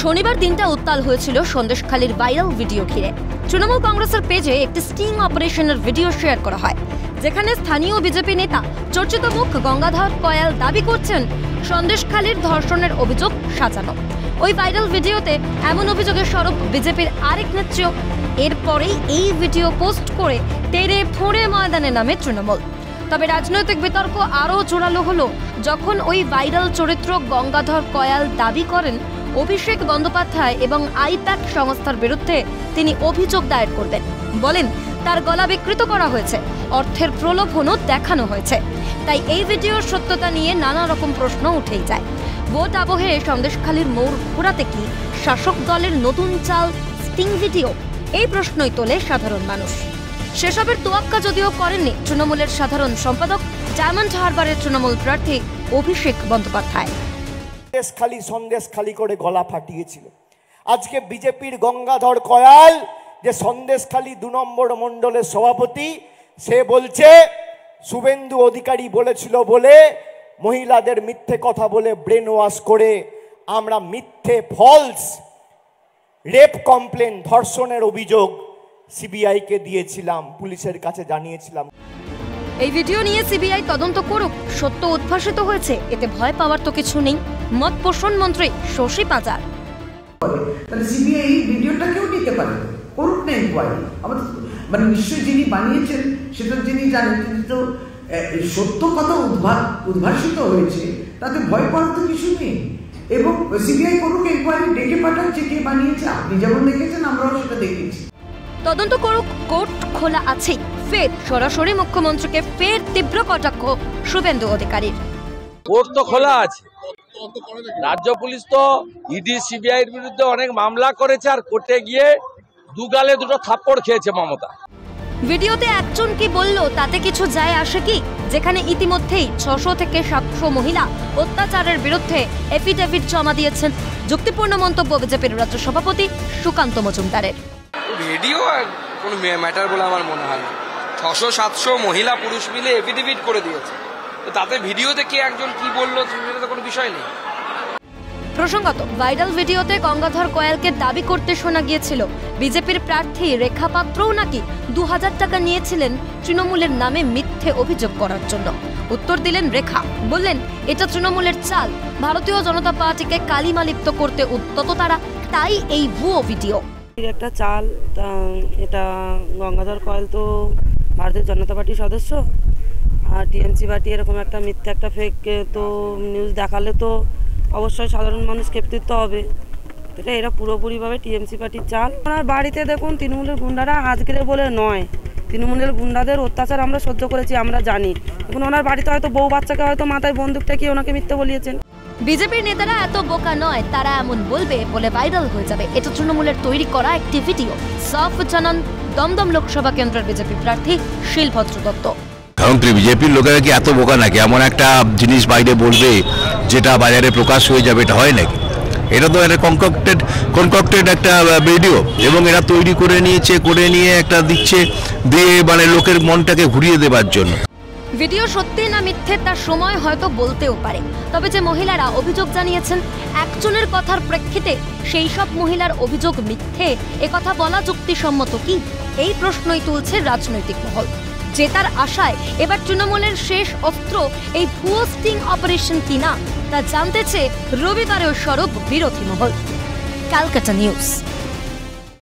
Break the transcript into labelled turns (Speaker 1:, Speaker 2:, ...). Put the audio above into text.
Speaker 1: শনিবার দিনটা উত্তাল হয়েছিল সন্দেশখালীর ভাইরাল ভিডিও ঘিরে। তৃণমূল কংগ্রেসের পেজে একটি স্টিং অপারেশনের ভিডিও শেয়ার করা হয়, যেখানে স্থানীয় বিজেপি নেতা চর্চিত মুখ গঙ্গাধর কয়াল দাবি করছেন সন্দেশখালীর ধর্ষণের অভিযোগ সাজানো। ওই ভাইরাল ভিডিওতে এমন অভিযোগের স্বরূপ বিজেপির আরেক নেত্রী। এরপরেই এই ভিডিও পোস্ট করে তেড়ে ফোঁড়ে ময়দানে নামে তৃণমূল। তবে রাজনৈতিক বিতর্ক আরও জোরালো হলো যখন ওই ভাইরাল চরিত্র গঙ্গাধর কয়াল দাবি করেন অভিষেক বন্দ্যোপাধ্যায় এবং আইপ্যাক সংস্থার বিরুদ্ধে তিনি অভিযোগ দায়ের করবেন। বলেন তার গলা বিকৃত করা হয়েছে, অর্থের প্রলোভনও দেখানো হয়েছে। তাই এই ভিডিওর সত্যতা নিয়ে নানা রকম প্রশ্ন উঠেই যায়। ভোট আবহে সন্দেশখালীর মোড় ঘোরাতে কি শাসক দলের নতুন চাল স্টিং ভিডিও? এই প্রশ্নই তোলে সাধারণ মানুষ। সেসবের তোয়াক্কা যদিও করেননি তৃণমূলের সাধারণ সম্পাদক ডায়মন্ড হারবারের তৃণমূল প্রার্থী অভিষেক বন্দ্যোপাধ্যায়।
Speaker 2: সন্দেশখালী করে গলা ফাটিয়েছিল। আজকে বিজেপির গঙ্গাধর কয়াল যে সন্দেশখালী 2 নম্বর মণ্ডলের সভাপতি, সে বলছে শুভেন্দু অধিকারী বলেছিল বলে মহিলাদের মিথ্যে কথা বলে ব্রেন ওয়াশ করে আমরা মিথ্যে ফলস রেপ কমপ্লেন, ধর্ষণের অভিযোগ সিবিআইকে দিয়েছিলাম, পুলিশের কাছে জানিয়েছিলাম।
Speaker 1: এই ভিডিও নিয়ে সিবিআই তদন্ত করুক, সত্য উদ্ভাসিত হয়েছে, এতে ভয় পাওয়ার তো কিছু নেই। মত পোষণ মন্ত্রী শশী পাজার।
Speaker 3: তাহলে সিবিআই ভিডিওটাকেও নিতে পারে, করুক না ইনকোয়ারি। আমাদের মানে নিশ্চয়ই যিনি বানিয়েছেন সেটা যিনি জানেন, কিন্তু তো সত্য কথা উদ্ভাসিত হয়েছে, তাতে ভয় পাওয়ার তো কিছু নেই। এবং সিবিআই করুক ইনকোয়ারি, ডেকে পাঠাচ্ছে কে বানিয়েছে। আপনি যেমন দেখেছেন আমরাও সেটা দেখেছি।
Speaker 1: তদন্ত করুক, কোর্ট খোলা আছেই। ফের সরাসরি মুখ্যমন্ত্রীকে ফের তীব্র কটাক্ষ শুভেন্দু অধিকারীর।
Speaker 4: কোর্ট তো খোলা আছে, রাজ্য পুলিশ তো ইডি সিবিআইয়ের বিরুদ্ধে অনেক মামলা করেছে, আর কোর্টে গিয়ে দুগালে দুটো থাপ্পড় খেয়েছে মমতা।
Speaker 1: ভিডিওতে একজন কি বলল তাতে কিছু যায় আসে কি, যেখানে ইতিমধ্যেই 600 থেকে 700 মহিলা অত্যাচারের বিরুদ্ধে এফিডেভিট জমা দিয়েছেন। যুক্তিপূর্ণ মন্তব্য বিজেপির রাজ্য সভাপতি সুকান্ত মজুমদারের।
Speaker 5: ভিডিও কোনো ম্যাটার বলে আমার মনে হয় না। 600-700 মহিলা পুরুষ মিলে এফিডেভিট করে দিয়েছে, তো তাতে ভিডিওতে কে একজন কি বললো সেটা তো কোনো বিষয় নেই।
Speaker 1: প্রসঙ্গত, ভাইরাল ভিডিওতে গঙ্গাধর কয়ালকে দাবি করতে শোনা গিয়েছিল বিজেপির প্রার্থী রেখা পাত্রও নাকি 2000 টাকা নিয়েছিলেন তৃণমূলের নামে মিথ্যে অভিযোগ করার জন্য। উত্তর দিলেন রেখা, বললেন এটা তৃণমূলের চাল, ভারতীয় জনতা পার্টিকে কালিমালিপ্ত করতে উদ্যত তারা, তাই এই ভুয়ো ভিডিও।
Speaker 6: একটা চাল, এটা গঙ্গাধর কয়াল তো ভারতীয় জনতা পার্টির সদস্য, আর টিএমসি পার্টি এরকম একটা মিথ্যে একটা ফেক তো নিউজ দেখালে তো অবশ্যই সাধারণ মানুষ ক্ষেপ্তিত হবে। এটা এরা পুরোপুরিভাবে টিএমসি পার্টির চাল। ওনার বাড়িতে দেখুন তৃণমূলের গুন্ডারা আজকের বলে নয়, তৃণমূলের গুন্ডাদের অত্যাচার আমরা সহ্য করেছি, আমরা জানি। এখন ওনার বাড়িতে হয়তো বউ বাচ্চাকে হয়তো মাথায় বন্দুকটা কি ওনাকে মিথ্যে বলিয়েছেন।
Speaker 1: বিজেপির নেতারা এত বোকা নয়, তারা এমন বলবে বলে ভাইরাল হয়ে যাবে। এটা তৃণমূলের তৈরি করা একটি ভিডিও। সাফ জানান দমদম লোকসভা কেন্দ্রের বিজেপি প্রার্থী শিলভদ্র দত্ত।
Speaker 7: কারণ বিজেপির লোকেরা কি এত বোকা নাকি? এমন একটা জিনিস বাইরে বলবে যেটা বাজারে প্রকাশ হয়ে যাবে, এটা হয় নাকি? এটা তো একটা কনকক্টেড একটা ভিডিও, এবং এরা তৈরি করে নিয়ে একটা দিচ্ছে, দিয়ে মানে লোকের মনটাকে ঘুরিয়ে দেবার জন্য।
Speaker 1: ভিডিও সত্যি না মিথ্যে তার সময় হয়তো বলতেও পারে। তবে যে মহিলারা অভিযোগ জানিয়েছেন, একজনের কথার প্রেক্ষিতে সেই সব মহিলার অভিযোগ মিথ্যে, একথা বলা যুক্তিসম্মত কি? এই প্রশ্নই তুলছে রাজনৈতিক মহল। জেতার আশায় এবার তৃণমূলের শেষ অস্ত্র এই ভুয়ো স্টিং অপারেশন কিনা তা জানতে চেয়ে রবিবারেও সরব বিরোধী মহল। ক্যালকাটা নিউজ।